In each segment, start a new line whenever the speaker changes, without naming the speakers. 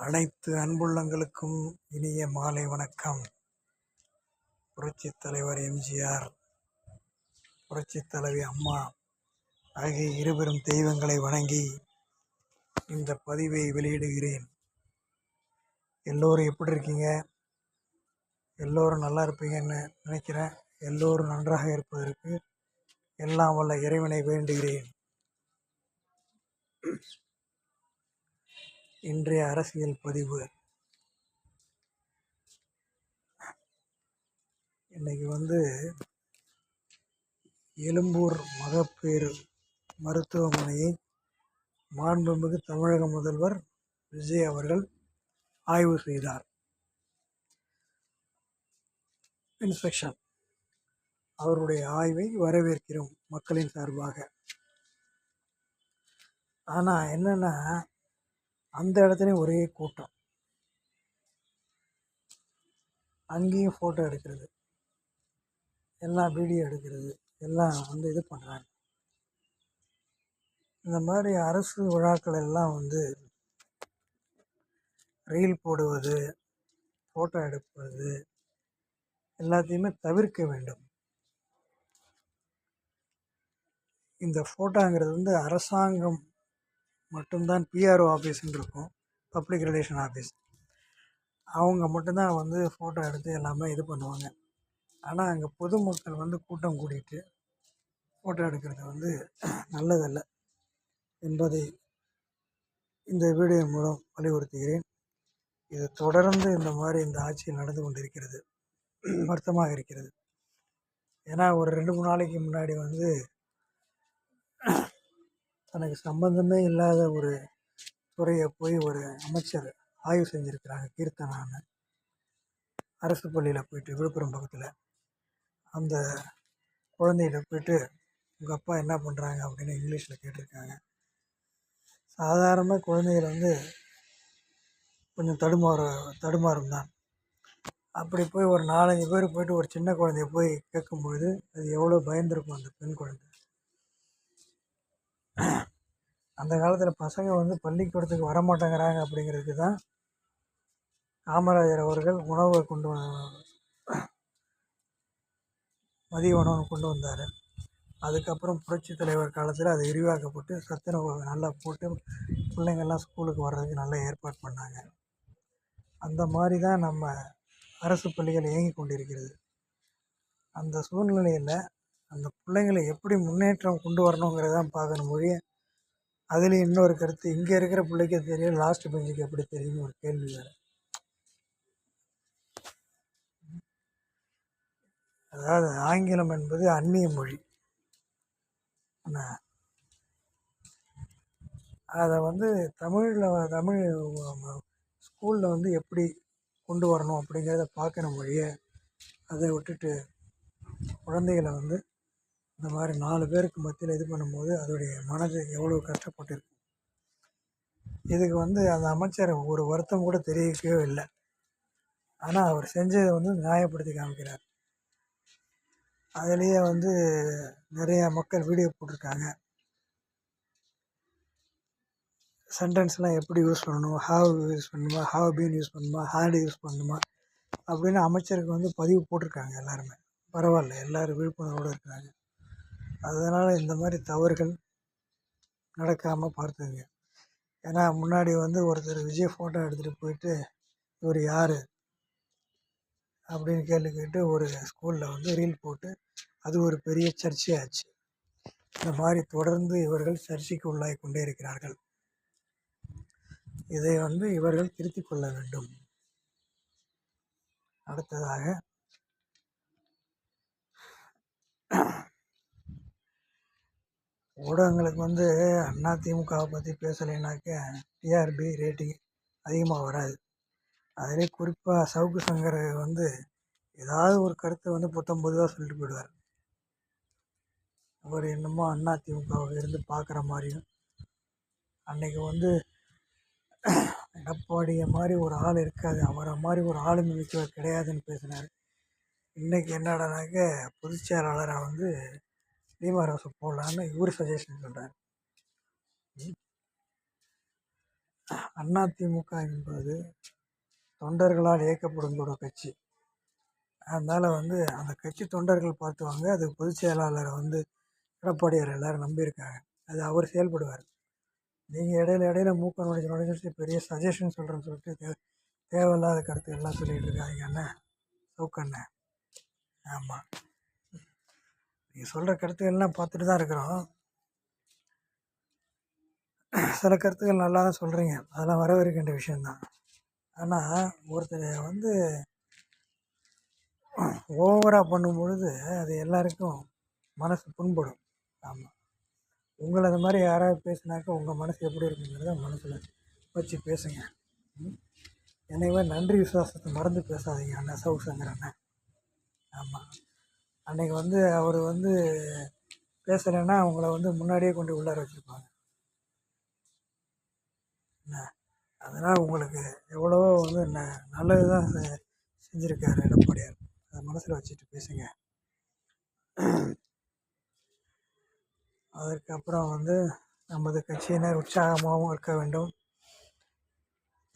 அனைத்து அன்புள்ளங்களுக்கும் இனிய மாலை வணக்கம். புரட்சித் தலைவர் எம்ஜிஆர், புரட்சித் தலைவி அம்மா ஆகிய இருவரும் தெய்வங்களை வணங்கி இந்த பதிவை வெளியிடுகிறேன். எல்லோரும் எப்படி இருக்கீங்க? எல்லோரும் நல்லா இருப்பீங்கன்னு நினைக்கிறேன். எல்லோரும் நன்றாக இருப்பதற்கு எல்லாம் வல்ல இறைவனை வேண்டுகிறேன். இன்றைய அரசியல் பதிவு. இன்னைக்கு எழும்பூர் மகப்பேறு மருத்துவமனையை மாண்புமிகு தமிழக முதல்வர் விஜய் அவர்கள் ஆய்வு செய்தார். இன்ஸ்பெக்ஷன். அவருடைய ஆய்வை வரவேற்கிறோம் மக்களின் சார்பாக. ஆனால் என்னென்னா, அந்த இடத்துலையும் ஒரே கூட்டம். அங்கேயும் ஃபோட்டோ எடுக்கிறது, எல்லாம் வீடியோ எடுக்கிறது, எல்லாம் இது பண்ணுறாங்க. இந்த மாதிரி அரசு விழாக்கள் எல்லாம் ரீல் போடுவது, ஃபோட்டோ எடுப்பது எல்லாத்தையுமே தவிர்க்க வேண்டும். இந்த ஃபோட்டோங்கிறது அரசாங்கம் மட்டும்தான் பிஆர்ஓ ஆஃபீஸ்ன்னு இருக்கும், பப்ளிக் ரிலேஷன் ஆஃபீஸ். அவங்க மட்டும்தான் ஃபோட்டோ எடுத்து எல்லாமே இது பண்ணுவாங்க. ஆனால் அங்கே பொதுமக்கள் கூட்டம் கூட்டிகிட்டு ஃபோட்டோ எடுக்கிறது நல்லதல்ல என்பதை இந்த வீடியோ மூலம் வலியுறுத்துகிறேன். இது தொடர்ந்து இந்த ஆட்சியில் நடந்து கொண்டிருக்கிறது. வருத்தமாக இருக்கிறது. ஏன்னா ஒரு 2-3 நாளைக்கு முன்னாடி தனக்கு சம்பந்தமே இல்லாத ஒரு துறையை போய் ஒரு அமைச்சர் ஆய்வு செஞ்சுருக்கிறாங்க. கீர்த்தனான்னு அரசு பள்ளியில் போயிட்டு, விழுப்புரம் பக்கத்தில் அந்த குழந்தைகிட்ட போயிட்டு உங்கள் அப்பா என்ன பண்ணுறாங்க அப்படின்னு இங்கிலீஷில் கேட்டிருக்காங்க. சாதாரணமாக குழந்தைகள் கொஞ்சம் தடுமாறும் தான். அப்படி போய் ஒரு 4-5 பேர் போயிட்டு ஒரு சின்ன குழந்தைய போய் கேட்கும்பொழுது அது எவ்வளோ பயந்துருக்கும் அந்த பெண் குழந்தை. அந்த காலத்தில் பசங்க பள்ளிக்கூடத்துக்கு வரமாட்டேங்கிறாங்க அப்படிங்கிறதுக்கு தான் காமராஜர் அவர்கள் உணவை மதிய உணவு கொண்டு வந்தார். அதுக்கப்புறம் புரட்சி தலைவர் காலத்தில் அதை விரிவாக்கப்பட்டு சத்துணவு நல்லா போட்டு பிள்ளைங்கள்லாம் ஸ்கூலுக்கு வர்றதுக்கு நல்லா ஏற்பாடு பண்ணாங்க. அந்த மாதிரி தான் நம்ம அரசு பள்ளிகள் இயங்கி கொண்டிருக்கிறது. அந்த சூழ்நிலையில் அந்த பிள்ளைங்களை எப்படி முன்னேற்றம் கொண்டு வரணுங்கிறதான் பார்க்கணும் மொழியை. அதுலேயும் இன்னொரு கருத்து, இங்கே இருக்கிற பிள்ளைக்கு தெரியும், லாஸ்ட் பெஞ்சுக்கு எப்படி தெரியும்னு ஒரு கேள்வி வேறு. அதாவது ஆங்கிலம் என்பது அந்நிய மொழி. அதை தமிழ் ஸ்கூலில் எப்படி கொண்டு வரணும் அப்படிங்கிறத பார்க்கணும் மொழியை. அதை விட்டுட்டு குழந்தைகளை இந்த மாதிரி 4 பேருக்கு மத்தியில் இது பண்ணும்போது அதோடைய மனது எவ்வளோ கஷ்டப்பட்டுருக்கு. இதுக்கு அந்த அமைச்சர் ஒரு வருத்தம் கூட தெரிவிக்கவே இல்லை. ஆனால் அவர் செஞ்சதை நியாயப்படுத்தி காமிக்கிறார். அதுலேயே நிறையா மக்கள் வீடியோ போட்டிருக்காங்க. சென்டென்ஸ்லாம் எப்படி யூஸ் பண்ணணும், ஹாவ் யூஸ் பண்ணணுமா, ஹாவ் பீன் யூஸ் பண்ணணுமா, ஹேட் யூஸ் பண்ணணுமா அப்படின்னு அமைச்சருக்கு பதிவு போட்டிருக்காங்க. எல்லாருமே பரவாயில்ல, எல்லோரும் விழிப்புணர்வோடு இருக்கிறாங்க. அதனால் இந்த மாதிரி தவறுகள் நடக்காமல் பார்த்துங்க. ஏன்னா முன்னாடி ஒருத்தர் விஜய் ஃபோட்டோ எடுத்துகிட்டு போயிட்டு இவர் யார் அப்படின்னு கேள்வி கேட்டு ஒரு ஸ்கூலில் ரீல் போட்டு அது ஒரு பெரிய சர்ச்சையாச்சு. இந்த மாதிரி தொடர்ந்து இவர்கள் சர்ச்சைக்கு உள்ளாகி கொண்டே இருக்கிறார்கள். இதை இவர்கள் திருத்திக் கொள்ள வேண்டும். அடுத்ததாக ஊடகங்களுக்கு அதிமுகவை பற்றி பேசலைனாக்க டிஆர்பி ரேட்டிங் அதிகமாக வராது. அதிலே குறிப்பாக சவுக்கு சங்கர் ஏதாவது ஒரு கருத்தை புத்தம் பொதுவாக சொல்லிட்டு போயிடுவார். அவர் என்னமோ அதிமுகவை இருந்து பார்க்குற மாதிரியும், அன்றைக்கி எடப்பாடியை மாதிரி ஒரு ஆள் இருக்காது, அவரை மாதிரி ஒரு ஆளுமை மிக்கவர் கிடையாதுன்னு பேசினார். இன்றைக்கி என்னடானாக்க பொதுச் செயலாளராக தீமராசை போடலான்னு இவர் சஜஷன் சொல்கிறார். அதிமுக என்பது தொண்டர்களால் இயக்கப்படும் ஒரு கட்சி. அதனால் அந்த கட்சி தொண்டர்கள் பார்த்துவாங்க. அது பொதுச் செயலாளரை எடப்பாடியார் எல்லோரும் நம்பியிருக்காங்க. அது அவர் செயல்படுவார். நீங்கள் இடையில இடையில மூக்க நுழைஞ்சு பெரிய சஜஷன் சொல்கிறேன்னு சொல்லிட்டு தேவையில்லாத கருத்துக்கள்லாம் சொல்லிகிட்டு இருக்காங்க அண்ணன் சவுக்கண்ணன். ஆமாம், நீங்கள் சொல்கிற கருத்துக்கள்லாம் பார்த்துட்டு தான் இருக்கிறோம். சில கருத்துக்கள் நல்லா தான் சொல்கிறீங்க, அதெல்லாம் வரவேற்கின்ற விஷயந்தான். ஆனால் ஒருத்தர் ஓவராக பண்ணும் பொழுது அது எல்லாருக்கும் மனசு புண்படும். ஆமாம், உங்களை அது மாதிரி யாராவது பேசினாக்கா உங்கள் மனசு எப்படி இருக்குங்கிறத மனசில் வச்சு பேசுங்க. என்னைக்குமே நன்றி விசுவாசத்தை மறந்து பேசாதீங்க அண்ணன் சவுக் சங்கர் அண்ணன். ஆமாம், அன்றைக்கி அவர் பேசலைன்னா அவங்கள முன்னாடியே கொண்டு உள்ளார வச்சுருப்பாங்க. என்ன, அதனால் உங்களுக்கு எவ்வளவோ நல்லது தான் செஞ்சுருக்காரு எடப்பாடியார். அதை மனசில் வச்சுட்டு பேசுங்க. அதற்கப்புறம் நமது கட்சியினர் உற்சாகமாகவும் இருக்க வேண்டும்.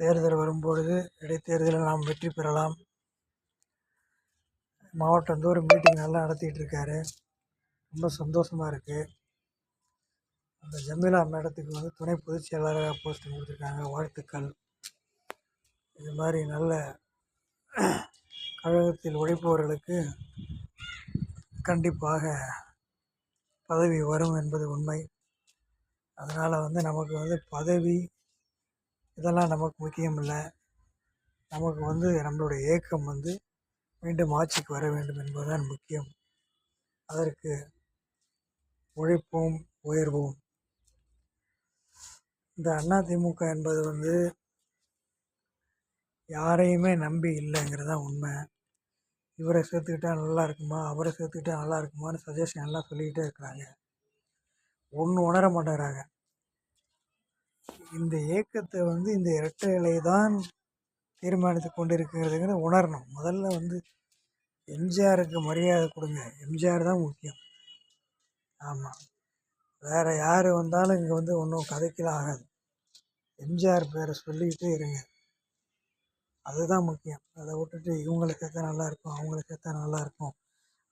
தேர்தல் வரும்பொழுது இடைத்தேர்தலில் நாம் வெற்றி பெறலாம். மாவட்டந்தோறும் மீட்டிங் நல்லா நடத்திக்கிட்டு இருக்காரு. ரொம்ப சந்தோஷமாக இருக்குது. அந்த ஜமீலா மேடத்துக்கு துணை பொதுச் செயலாளராக போஸ்டிங் கொடுத்துருக்காங்க. வாழ்த்துக்கள். இது மாதிரி நல்ல கழகத்தில் உழைப்பவர்களுக்கு கண்டிப்பாக பதவி வரும் என்பது உண்மை. அதனால் நமக்கு பதவி இதெல்லாம் நமக்கு முக்கியம் இல்லை. நமக்கு நம்மளுடைய ஏக்கம் மீண்டும் ஆட்சிக்கு வர வேண்டும் என்பதுதான் முக்கியம். அதற்கு உழைப்போம், உயர்வோம். இந்த அதிமுக என்பது யாரையுமே நம்பி இல்லைங்கிறது தான் உண்மை. இவரை சேர்த்துக்கிட்டா நல்லா இருக்குமா, அவரை சேர்த்துக்கிட்டா நல்லா இருக்குமான்னு சஜஷன் எல்லாம் சொல்லிக்கிட்டே இருக்கிறாங்க. ஒன்று உணர மாட்டேறாங்க. இந்த இயக்கத்தை இந்த இரட்டை இலை தான் தீர்மானித்து கொண்டு இருக்கிறதுங்கிறத உணரணும். முதல்ல எம்ஜிஆருக்கு மரியாதை கொடுங்க. எம்ஜிஆர் தான் முக்கியம். ஆமாம், வேறு யார் வந்தாலும் இங்கே ஒன்றும் கதைக்கெல்லாம் ஆகாது. எம்ஜிஆர் பேரை சொல்லிக்கிட்டே இருங்க, அதுதான் முக்கியம். அதை விட்டுட்டு இவங்களை சேர்த்தா நல்லாயிருக்கும், அவங்கள சேர்த்தா நல்லாயிருக்கும்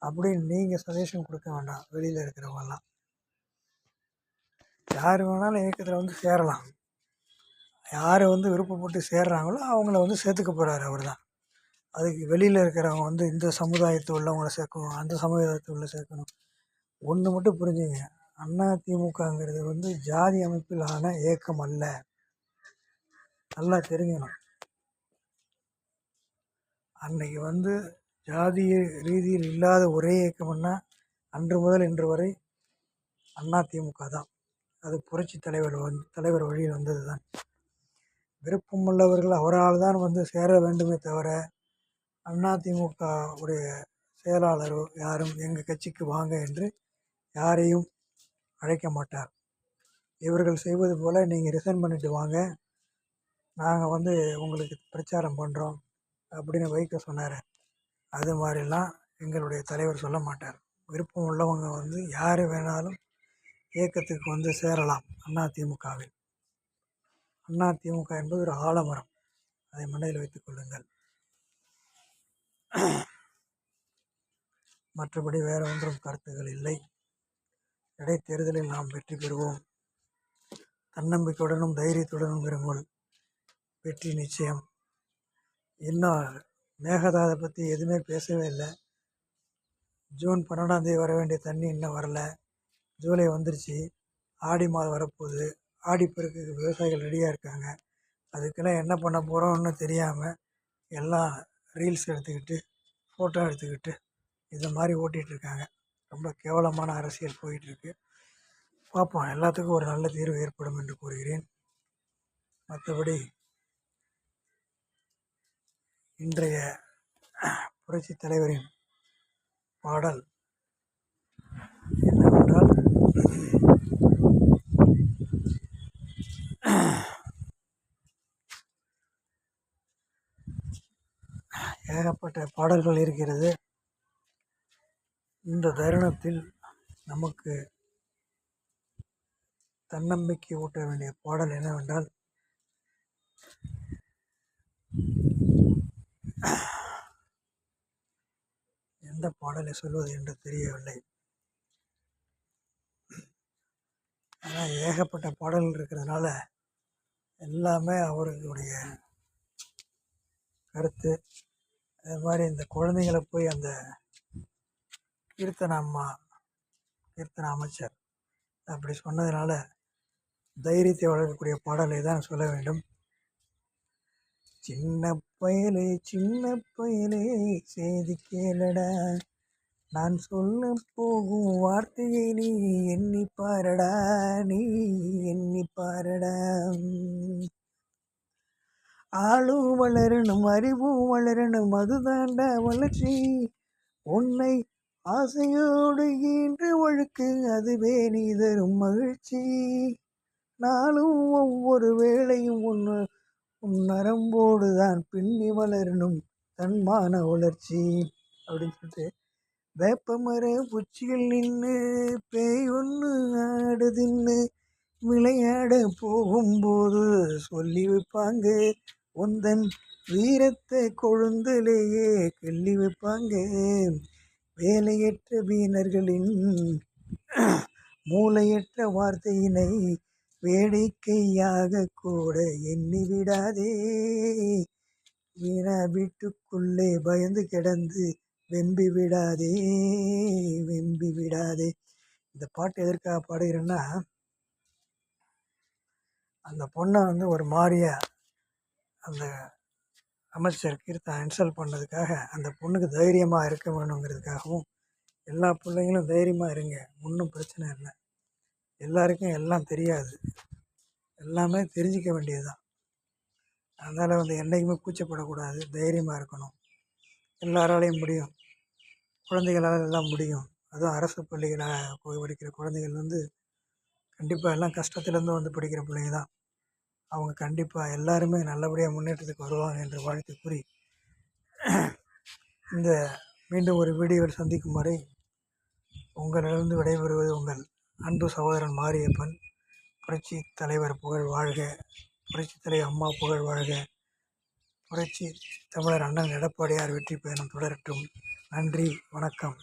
அப்படின்னு நீங்கள் சஜஷன் கொடுக்க வேண்டாம். வெளியில் இருக்கிறவங்கெல்லாம் யார் வேணாலும் இயக்கத்தில் சேரலாம். யார் விருப்பப்பட்டு சேர்றாங்களோ அவங்கள சேர்த்துக்க போகிறாரு அவர் தான். அதுக்கு வெளியில் இருக்கிறவங்க இந்த சமுதாயத்தை உள்ளவங்கள சேர்க்கணும், அந்த சமுதாயத்தை உள்ள சேர்க்கணும். ஒன்று மட்டும் புரிஞ்சுங்க, அதிமுகங்கிறது ஜாதி அமைப்பில் ஆன இயக்கம் அல்ல. நல்லா தெரிஞ்சுக்கணும். அன்றைக்கி ஜாதிய ரீதியில் இல்லாத ஒரே இயக்கம்னா அன்று முதல் இன்று வரை அதிமுக தான். அது புரட்சி தலைவர் வழியில் வந்தது தான். விருப்பமுள்ளவர்கள் அவரால் தான் சேர வேண்டுமே தவிர அதிமுக உடைய செயலாளரோ யாரும் எங்கள் கட்சிக்கு வாங்க என்று யாரையும் அழைக்க மாட்டார். இவர்கள் செய்வது போல் நீங்கள் ரிசைன் பண்ணிவிட்டு வாங்க, நாங்கள் உங்களுக்கு பிரச்சாரம் பண்ணுறோம் அப்படின்னு வைக்க சொன்னார். அது மாதிரிலாம் எங்களுடைய தலைவர் சொல்ல மாட்டார். விருப்பம் உள்ளவங்க யார் வேணாலும் இயக்கத்துக்கு சேரலாம். அதிமுகவில் அதிமுக என்பது ஒரு ஆலமரம், அதை மனதில் வைத்துக் கொள்ளுங்கள். மற்றபடி வேறு ஒன்றும் கருத்துக்கள் இல்லை. இடைத்தேர்தலில் நாம் வெற்றி பெறுவோம். தன்னம்பிக்கையுடனும் தைரியத்துடனும் இருங்கள், வெற்றி நிச்சயம். இன்னும் மேகதாதை பற்றி எதுவுமே பேசவே இல்லை. ஜூன் 12ஆம் வர வேண்டிய தண்ணி இன்னும் வரலை. ஜூலை வந்துருச்சு, ஆடி மாதம் வரப்போகுது. ஆடிப்பெருக்குக்கு விவசாயிகள் ரெடியாக இருக்காங்க. அதுக்கெல்லாம் என்ன பண்ண போகிறோம்னு தெரியாமல் எல்லாம் ரீல்ஸ் எடுத்துக்கிட்டு ஃபோட்டோ எடுத்துக்கிட்டு இது மாதிரி ஓட்டிகிட்ருக்காங்க. ரொம்ப கேவலமான அரசியல் போயிட்டுருக்கு. பார்ப்போம், எல்லாத்துக்கும் ஒரு நல்ல தீர்வு ஏற்படும் என்று கூறுகிறேன். மற்றபடி இன்றைய புரட்சி தலைவரின் பாடல் என்னவென்றால், ஏகப்பட்ட பாடல்கள் இருக்கிறது. இந்த தருணத்தில் நமக்கு தன்னம்பிக்கை ஊட்ட வேண்டிய பாடல் என்னவென்றால், எந்த பாடலை சொல்வது என்று தெரியவில்லை. ஆனால் ஏகப்பட்ட பாடல்கள் இருக்கிறதுனால எல்லாமே அவர்களுடைய கருத்து. அது மாதிரி இந்த குழந்தைங்களை போய் அந்த கீர்த்தனை அமைச்சர் அப்படி சொன்னதுனால தைரியத்தை வளர்க்கக்கூடிய பாடலை தான் சொல்ல வேண்டும். சின்ன பயலே செய்தி கேளடா, நான் சொல்ல போகும் வார்த்தையை நீ எண்ணி பாரடா, நீ எண்ணி பாரடா. ஆளும் வளரணும், அறிவும் வளரணும், அதுதாண்டா வளர்ச்சி. உன்னை ஆசையோடு ஈன்ற ஒழுக்கு, அதுவே நீ தரும் மகிழ்ச்சி. நாளும் ஒவ்வொரு வேளையும் உன் நரம்போடு தான் பின்னி வளரணும் தன்மான வளர்ச்சி அப்படின்னு சொல்லிட்டு வேப்பமர உச்சியில் நின்று பேய் ஒன்று ஆடுதின்னு விளையாட போகும்போது சொல்லி வைப்பாங்க, உந்தன் வீரத்தை கொழுந்திலேயே கிள்ளி வைப்பாங்க. வேலையற்ற வீணர்களின் மூளையற்ற வார்த்தையினை வேடிக்கையாக கூட எண்ணி விடாதே. வீணா வீட்டுக்குள்ளே பயந்து கிடந்து வெம்பி விடாதே, வெம்பி விடாதே. இந்த பாட்டு எதற்காக பாடுகிறேன்னா, அந்த பொண்ணை ஒரு மாதிரியா அந்த அமைச்சர் கீர்த்தனை இன்சல்ட் பண்ணதுக்காக அந்த பொண்ணுக்கு தைரியமாக இருக்க வேணுங்கிறதுக்காகவும், எல்லா பிள்ளைங்களும் தைரியமாக இருங்க, ஒன்றும் பிரச்சனை இல்லை, எல்லாருக்கும் எல்லாம் தெரியாது, எல்லாமே தெரிஞ்சிக்க வேண்டியது தான். அதனால் என்றைக்குமே கூச்சப்படக்கூடாது, தைரியமாக இருக்கணும். எல்லாராலையும் முடியும், குழந்தைகளால் எல்லாம் முடியும். அதுவும் அரசு பள்ளிகளாக படிக்கிற குழந்தைகள் கண்டிப்பாக எல்லாம் கஷ்டத்துலேருந்து படிக்கிற பிள்ளைங்க தான். அவங்க கண்டிப்பாக எல்லாருமே நல்லபடியாக முன்னேற்றத்துக்கு வருவாங்க என்று வாழ்த்து கூறி, இந்த மீண்டும் ஒரு வீடியோவில் சந்திக்கும் வரை உங்களிடம் விடைபெறுவது உங்கள் அன்பு சகோதரன் மாரியப்பன். புரட்சி தலைவர் புகழ் வாழ்க, புரட்சி தலைவர் அம்மா புகழ் வாழ்க, புரட்சி தமிழர் அண்ணன் எடப்பாடியார் வெற்றி பயணம் தொடரட்டும். நன்றி, வணக்கம்.